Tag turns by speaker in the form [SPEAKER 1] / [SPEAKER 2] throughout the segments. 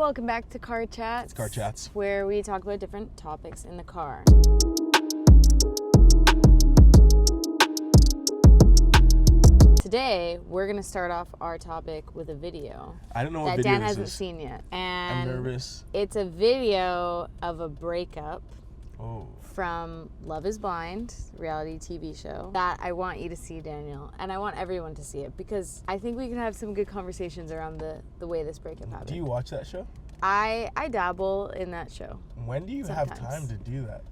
[SPEAKER 1] Welcome back to Car Chats.
[SPEAKER 2] It's Car Chats,
[SPEAKER 1] where we talk about different topics in the car. Today, we're going to start off our topic with a video.
[SPEAKER 2] I don't know what
[SPEAKER 1] that
[SPEAKER 2] video
[SPEAKER 1] Dan
[SPEAKER 2] this
[SPEAKER 1] hasn't
[SPEAKER 2] is.
[SPEAKER 1] seen yet. And
[SPEAKER 2] I'm nervous.
[SPEAKER 1] It's a video of a breakup
[SPEAKER 2] Oh.
[SPEAKER 1] from Love is Blind, reality TV show, that I want you to see, Daniel. And I want everyone to see it because I think we can have some good conversations around the way this breakup happened.
[SPEAKER 2] Do you watch that show?
[SPEAKER 1] I dabble in that show.
[SPEAKER 2] When do you
[SPEAKER 1] Sometimes.
[SPEAKER 2] have time to do that?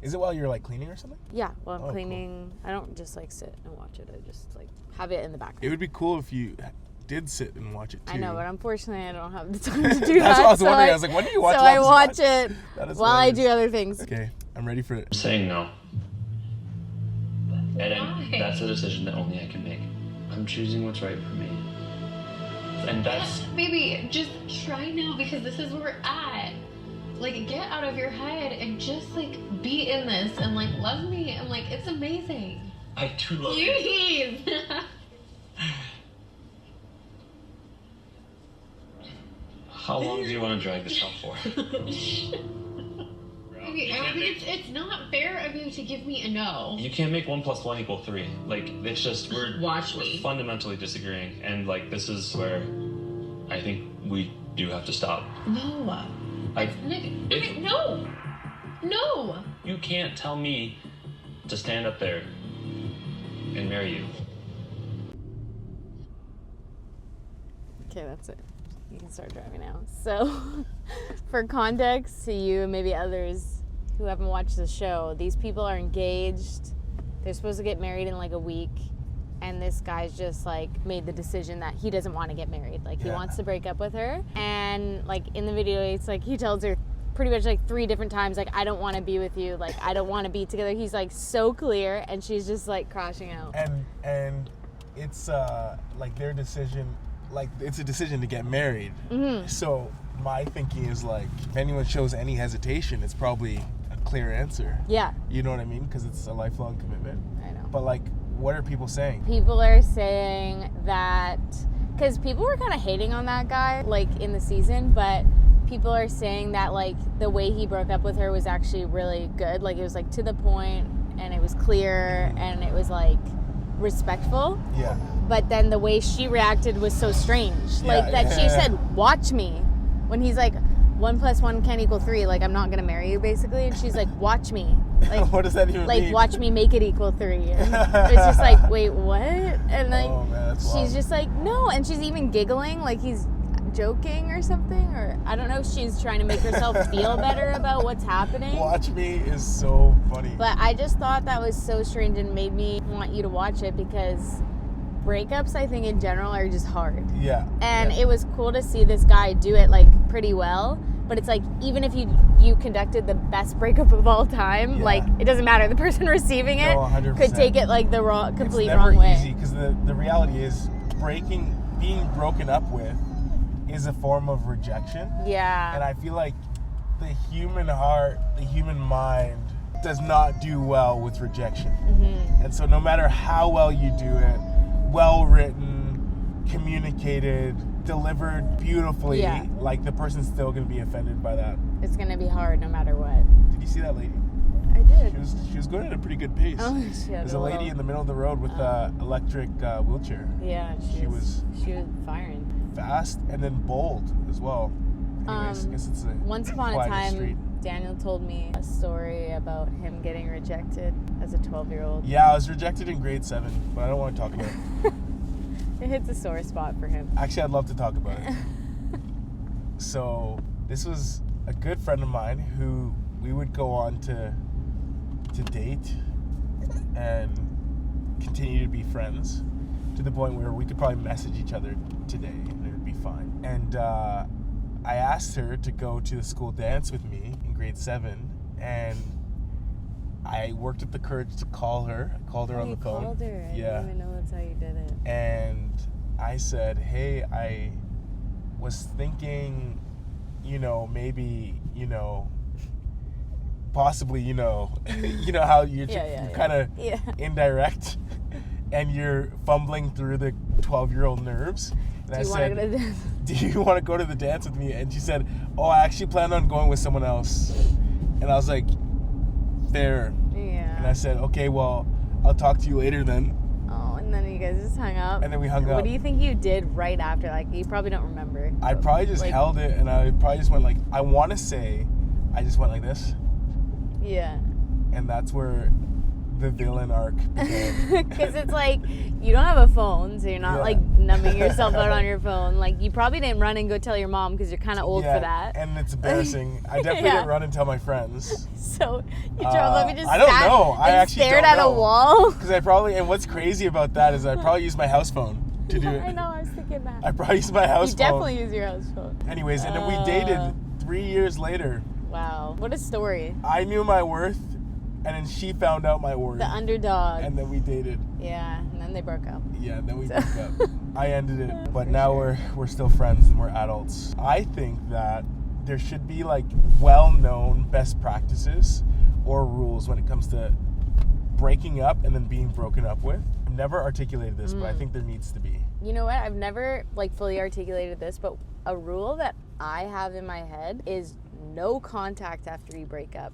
[SPEAKER 2] Is it while you're like cleaning or something?
[SPEAKER 1] Yeah, while I'm
[SPEAKER 2] Oh,
[SPEAKER 1] cleaning. Cool. I don't just like sit and watch it. I just like have it in the background.
[SPEAKER 2] It would be cool if you did sit and watch it too.
[SPEAKER 1] I know, but unfortunately I don't have the time to do that.
[SPEAKER 2] That's what I was wondering. I was like, when do you watch
[SPEAKER 1] So
[SPEAKER 2] Love
[SPEAKER 1] I
[SPEAKER 2] is
[SPEAKER 1] watch
[SPEAKER 2] Blind?
[SPEAKER 1] it while I do other things.
[SPEAKER 2] Okay, I'm ready for it.
[SPEAKER 3] I'm saying no. And that's a decision that only I can make. I'm choosing what's right for me. And that's...
[SPEAKER 4] Baby, just try now because this is where we're at. Like, get out of your head and just, like, be in this and, like, love me. And, like, it's amazing.
[SPEAKER 3] I do love you.
[SPEAKER 4] Please.
[SPEAKER 3] How long do you want to drag this out for?
[SPEAKER 4] Baby, I think it's not fair of you to give me a no.
[SPEAKER 3] You can't make 1 + 1 = 3. Like, it's just, we're fundamentally disagreeing. And, like, this is where I think we do have to stop.
[SPEAKER 4] No. Nick, no. No.
[SPEAKER 3] You can't tell me to stand up there and marry you.
[SPEAKER 1] Okay, that's it. You can start driving now. So, for context to you and maybe others who haven't watched the show, these people are engaged. They're supposed to get married in like a week. And this guy's just like made the decision that he doesn't want to get married. Like he wants to break up with her. And like in the video, it's like he tells her pretty much like 3 different times, like, I don't want to be with you. Like, I don't want to be together. He's like so clear. And she's just like crashing out.
[SPEAKER 2] And it's like their decision, like it's a decision to get married. Mm-hmm. So my thinking is like, if anyone shows any hesitation, it's probably a clear answer.
[SPEAKER 1] Yeah.
[SPEAKER 2] You know what I mean? Because it's a lifelong commitment.
[SPEAKER 1] I know.
[SPEAKER 2] But like, what are people saying?
[SPEAKER 1] People are saying that, because people were kind of hating on that guy, like, in the season, but people are saying that, like, the way he broke up with her was actually really good. Like, it was, like, to the point, and it was clear, and it was, like, respectful.
[SPEAKER 2] Yeah.
[SPEAKER 1] But then the way she reacted was so strange. Like, she said, watch me, when he's like, 1 + 1 can't = 3, like, I'm not gonna marry you, basically. And she's like, watch me. Like,
[SPEAKER 2] what does that even mean?
[SPEAKER 1] Like, watch me make it = 3. And it's just like, wait, what? And like,
[SPEAKER 2] oh, man, that's
[SPEAKER 1] she's
[SPEAKER 2] wild.
[SPEAKER 1] just like, no. And she's even giggling, like he's joking or something. Or I don't know if she's trying to make herself feel better about what's happening.
[SPEAKER 2] Watch me is so funny.
[SPEAKER 1] But I just thought that was so strange and made me want you to watch it because breakups, I think, in general are just hard.
[SPEAKER 2] Yeah.
[SPEAKER 1] And it was cool to see this guy do it, like, pretty well. But it's like, even if you conducted the best breakup of all time, like, it doesn't matter. The person receiving it
[SPEAKER 2] 100%.
[SPEAKER 1] could take it, like, the complete
[SPEAKER 2] it's
[SPEAKER 1] wrong way.
[SPEAKER 2] It's never easy, because the reality is being broken up with is a form of rejection.
[SPEAKER 1] Yeah.
[SPEAKER 2] And I feel like the human heart, the human mind does not do well with rejection. Mm-hmm. And so no matter how well you do it, well written, communicated, delivered beautifully, like the person's still going to be offended by that.
[SPEAKER 1] It's going to be hard no matter what.
[SPEAKER 2] Did you see that lady?
[SPEAKER 1] I did.
[SPEAKER 2] She was going at a pretty good pace.
[SPEAKER 1] Oh, she had
[SPEAKER 2] There's a lady in the middle of the road with an electric wheelchair.
[SPEAKER 1] Yeah, she was firing.
[SPEAKER 2] Fast and then bold as well. Anyways, I guess it's
[SPEAKER 1] once upon a time,
[SPEAKER 2] street.
[SPEAKER 1] Daniel told me a story about him getting rejected as a 12-year-old.
[SPEAKER 2] Yeah, I was rejected in grade 7, but I don't want to talk about it.
[SPEAKER 1] It hits a sore spot for him.
[SPEAKER 2] Actually, I'd love to talk about it. So, this was a good friend of mine who we would go on to date and continue to be friends to the point where we could probably message each other today and it would be fine. And I asked her to go to the school dance with me in grade 7, and I worked up the courage to call her. I called her on the phone.
[SPEAKER 1] You called her. I didn't even know that's how you did it.
[SPEAKER 2] And I said, hey, I was thinking, maybe, possibly, you know how you're kind of indirect and you're fumbling through the 12-year-old nerves. And
[SPEAKER 1] Do you want to go to the
[SPEAKER 2] do you want to go to the dance with me? And she said, oh, I actually plan on going with someone else. And I was like, fair.
[SPEAKER 1] Yeah.
[SPEAKER 2] And I said, okay, well, I'll talk to you later then.
[SPEAKER 1] Oh, and then you guys just hung up.
[SPEAKER 2] And then we hung up.
[SPEAKER 1] What do you think you did right after? Like, you probably don't remember.
[SPEAKER 2] I probably just held it, and I probably just went like, I want to say, I just went like this.
[SPEAKER 1] Yeah.
[SPEAKER 2] And that's where the villain arc began.
[SPEAKER 1] Because it's like, you don't have a phone, so you're not like numbing yourself out on your phone. Like, you probably didn't run and go tell your mom because you're kind of old for that.
[SPEAKER 2] And it's embarrassing. I definitely didn't run and tell my friends.
[SPEAKER 1] So you drove up and just
[SPEAKER 2] I don't know. I actually
[SPEAKER 1] stared
[SPEAKER 2] don't
[SPEAKER 1] at
[SPEAKER 2] know.
[SPEAKER 1] a wall.
[SPEAKER 2] Because I probably, and what's crazy about that is I probably used my house phone to do it.
[SPEAKER 1] I know, I was thinking that.
[SPEAKER 2] I probably used my house
[SPEAKER 1] You
[SPEAKER 2] phone.
[SPEAKER 1] definitely use your house phone.
[SPEAKER 2] Anyways, and then we dated 3 years later.
[SPEAKER 1] Wow. What a story.
[SPEAKER 2] I knew my worth, and then she found out my worth.
[SPEAKER 1] The underdog.
[SPEAKER 2] And then we dated.
[SPEAKER 1] Yeah, and then they broke up.
[SPEAKER 2] Yeah, and then we broke up. I ended it, but now we're still friends and we're adults. I think that there should be like well-known best practices or rules when it comes to breaking up and then being broken up with. I've never articulated this, but I think there needs to be.
[SPEAKER 1] You know what? I've never like fully articulated this, but a rule that I have in my head is no contact after you break up.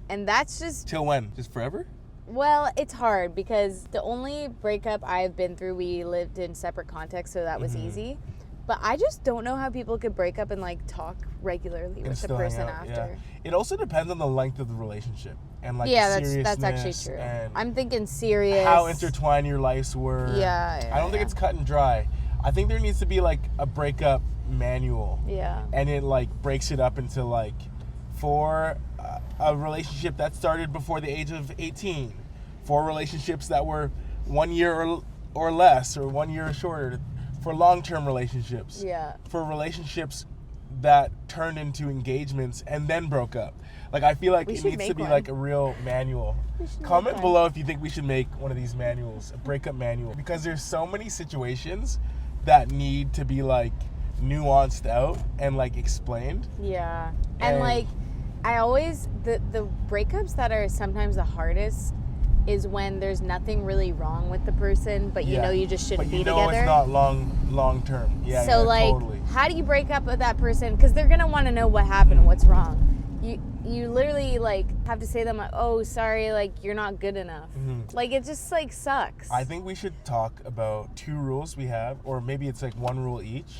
[SPEAKER 1] And that's just...
[SPEAKER 2] Till when? Just forever?
[SPEAKER 1] Well, it's hard because the only breakup I've been through, we lived in separate contexts, so that was easy. But I just don't know how people could break up and like talk regularly with the person after.
[SPEAKER 2] Yeah. It also depends on the length of the relationship and like
[SPEAKER 1] that's actually true. I'm thinking serious.
[SPEAKER 2] How intertwined your lives were.
[SPEAKER 1] Yeah,
[SPEAKER 2] I don't think it's cut and dry. I think there needs to be like a breakup manual.
[SPEAKER 1] Yeah.
[SPEAKER 2] And it like breaks it up into like for a relationship that started before the age of 18, for relationships that were 1 year or less, or 1 year or shorter, for long-term relationships, for relationships that turned into engagements and then broke up. Like, I feel like it needs to be like a real manual. Comment below if you think we should make one of these manuals, a breakup manual, because there's so many situations that need to be like nuanced out and like explained.
[SPEAKER 1] Yeah. And like, I always, the breakups that are sometimes the hardest is when there's nothing really wrong with the person, but you know you just shouldn't be together.
[SPEAKER 2] But you know it's not long term. Yeah,
[SPEAKER 1] so like,
[SPEAKER 2] totally. How
[SPEAKER 1] do you break up with that person? Because they're gonna want to know what happened and what's wrong. You literally like have to say to them like, oh, sorry, like you're not good enough. Like it just like sucks.
[SPEAKER 2] I think we should talk about 2 rules we have, or maybe it's like 1 rule each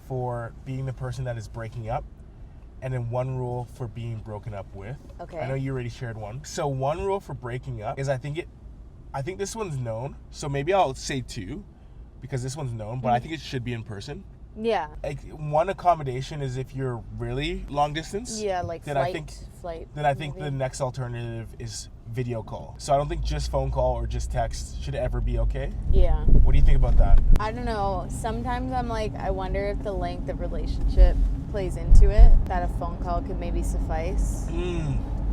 [SPEAKER 2] for being the person that is breaking up, and then 1 rule for being broken up with. Okay. I know you already shared one. So 1 rule for breaking up is I think this one's known. So maybe I'll say 2 because this one's known, but I think it should be in person.
[SPEAKER 1] Yeah.
[SPEAKER 2] Like 1 accommodation is if you're really long distance.
[SPEAKER 1] Yeah, like
[SPEAKER 2] then
[SPEAKER 1] flight.
[SPEAKER 2] Then I think the next alternative is video call. So I don't think just phone call or just text should ever be okay. Yeah. What do you think about that?
[SPEAKER 1] I don't know. Sometimes I'm like, I wonder if the length of relationship plays into it, that a phone call could maybe suffice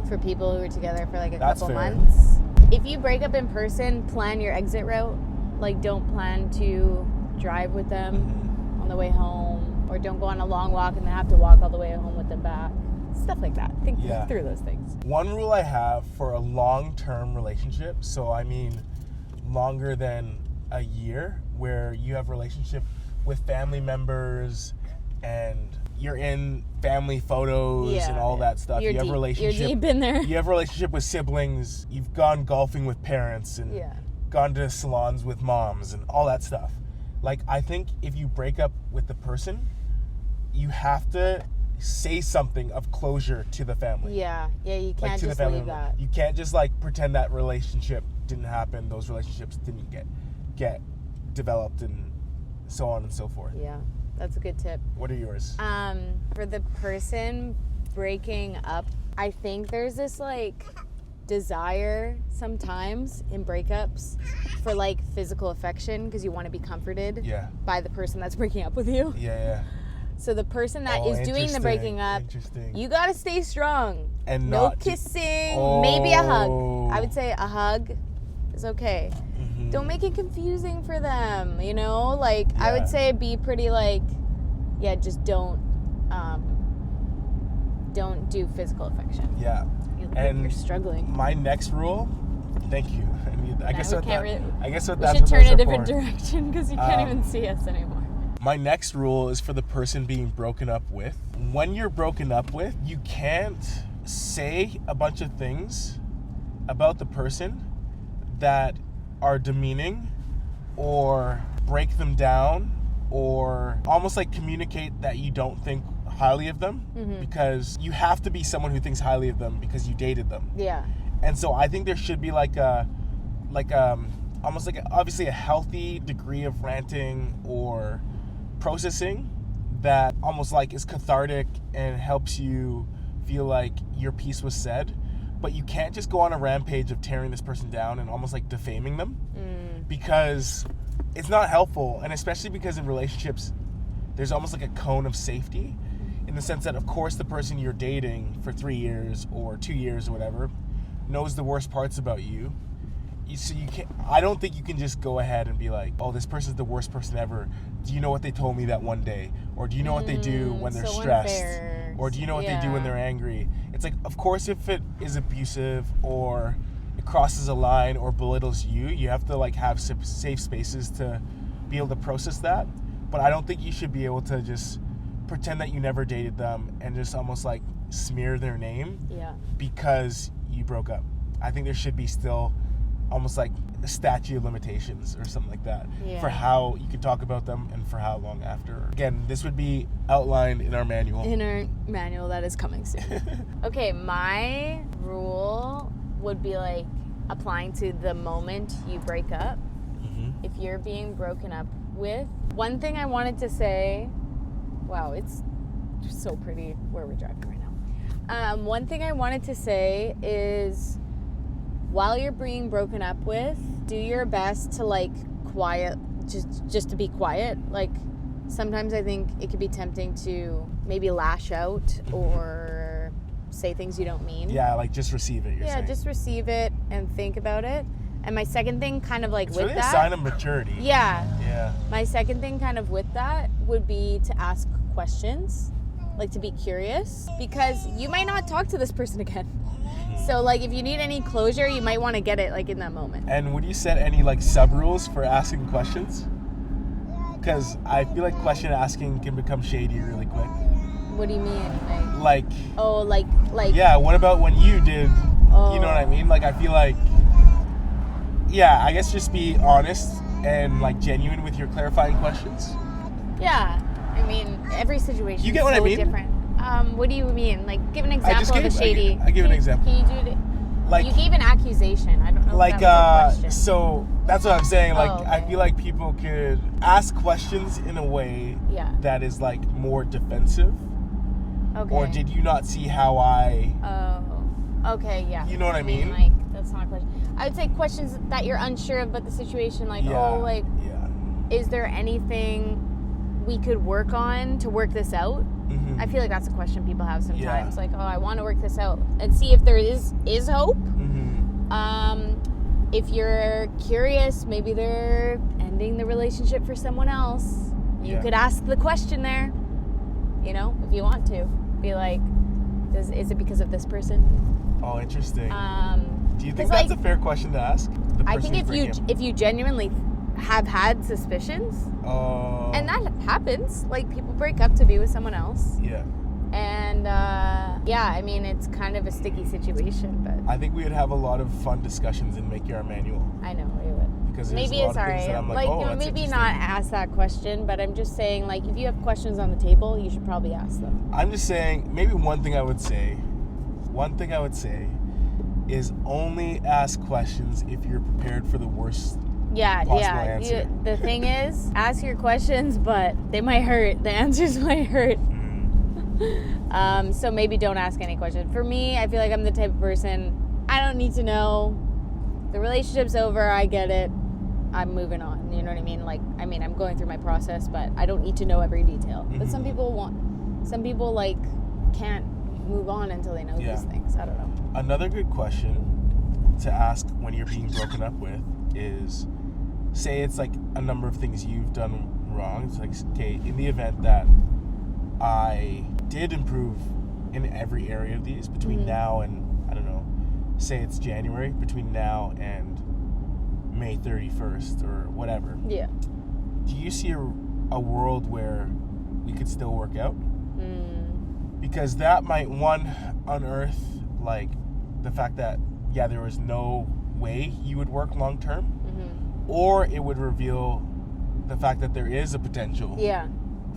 [SPEAKER 1] for people who are together for like a couple months. If you break up in person, plan your exit route. Like, don't plan to drive with them on the way home, or don't go on a long walk and then have to walk all the way home with them back. Stuff like that. Think through those things.
[SPEAKER 2] 1 rule I have for a long-term relationship, so I mean longer than a year, where you have a relationship with family members and you're in family photos and all that stuff. You have relationship.
[SPEAKER 1] You're deep in there.
[SPEAKER 2] You have a relationship with siblings. You've gone golfing with parents and gone to salons with moms and all that stuff. Like, I think if you break up with the person, you have to say something of closure to the family.
[SPEAKER 1] Yeah, you can't just leave that.
[SPEAKER 2] You can't just like pretend that relationship didn't happen. Those relationships didn't get developed and so on and so forth.
[SPEAKER 1] Yeah. That's a good tip.
[SPEAKER 2] What are yours?
[SPEAKER 1] For the person breaking up, I think there's this like desire sometimes in breakups for like physical affection because you want to be comforted by the person that's breaking up with you.
[SPEAKER 2] Yeah.
[SPEAKER 1] So the person that is doing the breaking up, you gotta stay strong. And no kissing, maybe a hug. I would say a hug is okay. Don't make it confusing for them, you know? Like, I would say be pretty like, just don't do physical affection.
[SPEAKER 2] Yeah.
[SPEAKER 1] You're struggling.
[SPEAKER 2] My next rule, thank you. I guess what
[SPEAKER 1] we
[SPEAKER 2] that's
[SPEAKER 1] should turn a different direction because you can't even see us anymore.
[SPEAKER 2] My next rule is for the person being broken up with. When you're broken up with, you can't say a bunch of things about the person that are demeaning or break them down or almost like communicate that you don't think highly of them, because you have to be someone who thinks highly of them because you dated them.
[SPEAKER 1] Yeah.
[SPEAKER 2] And so I think there should be almost like obviously a healthy degree of ranting or processing that almost like is cathartic and helps you feel like your piece was said. But you can't just go on a rampage of tearing this person down and almost like defaming them, because it's not helpful. And especially because in relationships, there's almost like a cone of safety, in the sense that, of course, the person you're dating for 3 years or 2 years or whatever knows the worst parts about you. So you can't. I don't think you can just go ahead and be like, "Oh, this person's the worst person ever. Do you know what they told me that one day? Or do you know what they do when they're
[SPEAKER 1] so
[SPEAKER 2] stressed?
[SPEAKER 1] unfair.
[SPEAKER 2] Or do you know what they do when they're angry?" It's like, of course, if it is abusive or it crosses a line or belittles you, you have to like have safe spaces to be able to process that. But I don't think you should be able to just pretend that you never dated them and just almost like smear their name because you broke up. I think there should be still almost like a statute of limitations or something like that for how you can talk about them and for how long after. Again, this would be outlined in our manual.
[SPEAKER 1] In our manual that is coming soon. Okay, my rule would be like applying to the moment you break up. If you're being broken up with, one thing I wanted to say, wow, it's so pretty where we're driving right now. One thing I wanted to say is, while you're being broken up with, do your best to like quiet, just to be quiet. Like sometimes I think it could be tempting to maybe lash out or say things you don't mean.
[SPEAKER 2] Yeah, like just receive it. You're saying.
[SPEAKER 1] Just receive it and think about it. And my second thing kind of like
[SPEAKER 2] it's
[SPEAKER 1] with
[SPEAKER 2] really
[SPEAKER 1] that.
[SPEAKER 2] a sign of maturity.
[SPEAKER 1] Yeah.
[SPEAKER 2] Yeah.
[SPEAKER 1] My second thing kind of with that would be to ask questions, like to be curious, because you might not talk to this person again. So like if you need any closure, you might want to get it like in that moment.
[SPEAKER 2] And would you set any like sub rules for asking questions? Because I feel like question asking can become shady really quick.
[SPEAKER 1] What do you mean?
[SPEAKER 2] Like
[SPEAKER 1] Yeah,
[SPEAKER 2] what about when you did, you know what I mean? Like I feel like, yeah, I guess just be honest and like genuine with your clarifying questions.
[SPEAKER 1] Yeah, I mean every situation
[SPEAKER 2] you get
[SPEAKER 1] is
[SPEAKER 2] what
[SPEAKER 1] so
[SPEAKER 2] I mean?
[SPEAKER 1] different. What do you mean? Like give an example of a shady.
[SPEAKER 2] I give an example.
[SPEAKER 1] Can you do it?
[SPEAKER 2] Like
[SPEAKER 1] you gave an accusation. I don't know.
[SPEAKER 2] Like
[SPEAKER 1] if that was a question.
[SPEAKER 2] so that's what I'm saying. Like
[SPEAKER 1] okay.
[SPEAKER 2] I feel like people could ask questions in a way that is like more defensive.
[SPEAKER 1] Okay.
[SPEAKER 2] Or did you not see how I?
[SPEAKER 1] Oh, okay, yeah.
[SPEAKER 2] You know what I mean?
[SPEAKER 1] Like that's not a question. I would say questions that you're unsure of about the situation. Like, is there anything we could work on to work this out? Mm-hmm. I feel like that's a question people have sometimes. Yeah. Like, oh, I want to work this out and see if there is hope. Mm-hmm. If you're curious, maybe they're ending the relationship for someone else. You could ask the question there. You know, if you want to, be like, is it because of this person?
[SPEAKER 2] Oh, interesting. Do you think that's a fair question to ask?
[SPEAKER 1] I think if you genuinely have had suspicions, and that happens, like people break up to be with someone else.
[SPEAKER 2] Yeah.
[SPEAKER 1] And I mean it's kind of a sticky situation, but
[SPEAKER 2] I think we would have a lot of fun discussions in Make Your Manual.
[SPEAKER 1] I know we would.
[SPEAKER 2] Because
[SPEAKER 1] maybe it's alright. Like maybe not ask that question, but I'm just saying, like, if you have questions on the table, you should probably ask them.
[SPEAKER 2] I'm just saying, maybe one thing I would say is only ask questions if you're prepared for the worst possible answer.
[SPEAKER 1] The thing is, ask your questions, but they might hurt. The answers might hurt. So maybe don't ask any questions. For me, I feel like I'm the type of person, I don't need to know. The relationship's over, I get it. I'm moving on. You know what I mean? Like, I mean, I'm going through my process, but I don't need to know every detail. Mm-hmm. But some people like can't move on until they know these things. I don't know.
[SPEAKER 2] Another good question to ask when you're being broken up with is, say it's like a number of things you've done wrong. It's like, okay, in the event that I did improve in every area of these between now and, I don't know, say it's January, between now and May 31st or whatever.
[SPEAKER 1] Yeah.
[SPEAKER 2] Do you see a world where we could still work out.
[SPEAKER 1] Mm.
[SPEAKER 2] Because that might, one, unearth like the fact that there was no way you would work long term, or it would reveal the fact that there is a potential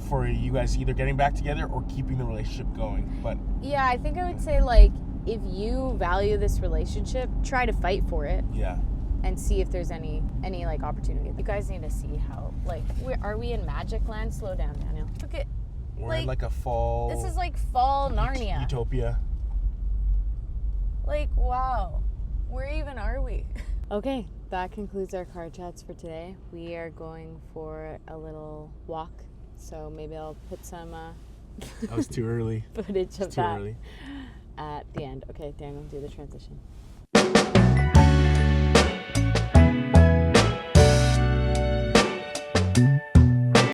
[SPEAKER 2] for you guys either getting back together or keeping the relationship going. But
[SPEAKER 1] yeah, I think I would say, like, if you value this relationship, try to fight for it.
[SPEAKER 2] Yeah.
[SPEAKER 1] And see if there's any like opportunity. You guys need to see how, like, are we in Magic Land? Slow down, Daniel. Look at,
[SPEAKER 2] We're in like a fall.
[SPEAKER 1] This is like fall Narnia.
[SPEAKER 2] Utopia.
[SPEAKER 1] Like, wow. Where even are we? Okay, that concludes our car chats for today. We are going for a little walk, so maybe I'll put some
[SPEAKER 2] That was too early.
[SPEAKER 1] footage of
[SPEAKER 2] Too
[SPEAKER 1] that
[SPEAKER 2] early.
[SPEAKER 1] at the end. Okay, Daniel, do the transition.